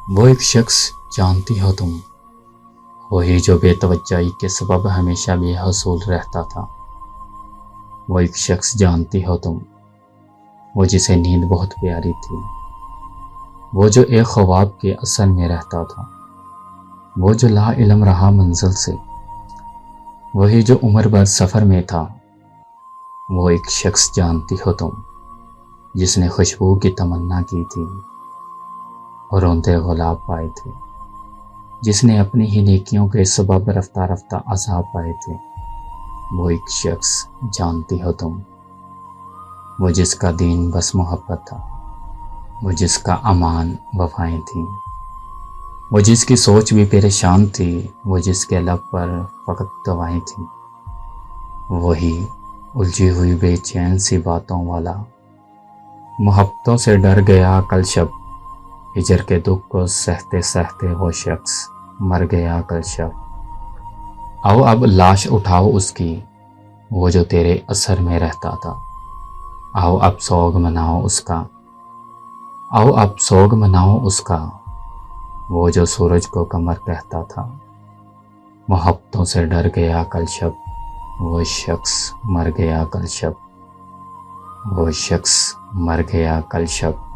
وہ ایک شخص جانتی ہو تم، وہی جو بے توجہی کے سبب ہمیشہ بے حوصل رہتا تھا۔ وہ ایک شخص جانتی ہو تم، وہ جسے نیند بہت پیاری تھی، وہ جو ایک خواب کے اثر میں رہتا تھا، وہ جو لا علم رہا منزل سے، وہی جو عمر بھر سفر میں تھا۔ وہ ایک شخص جانتی ہو تم، جس نے خوشبو کی تمنا کی تھی اور روندے گلاب پائے تھے، جس نے اپنی ہی نیکیوں کے سبب رفتہ رفتہ عذاب پائے تھے۔ وہ ایک شخص جانتی ہو تم، وہ جس کا دین بس محبت تھا، وہ جس کا امان وفائیں تھیں، وہ جس کی سوچ بھی پریشان تھی، وہ جس کے لب پر فقط دعائیں تھیں۔ وہی الجھی ہوئی بے چین سی باتوں والا، محبتوں سے ڈر گیا کل شب، ہجر کے دکھ کو سہتے سہتے وہ شخص مر گیا کل شب۔ آؤ اب لاش اٹھاؤ اس کی، وہ جو تیرے اثر میں رہتا تھا۔ آؤ اب سوگ مناؤ اس کا، آؤ اب سوگ مناؤ اس کا، وہ جو سورج کو قمر کہتا تھا۔ محبتوں سے ڈر گیا کل شب، وہ شخص مر گیا کل شب، وہ شخص مر گیا کل شب۔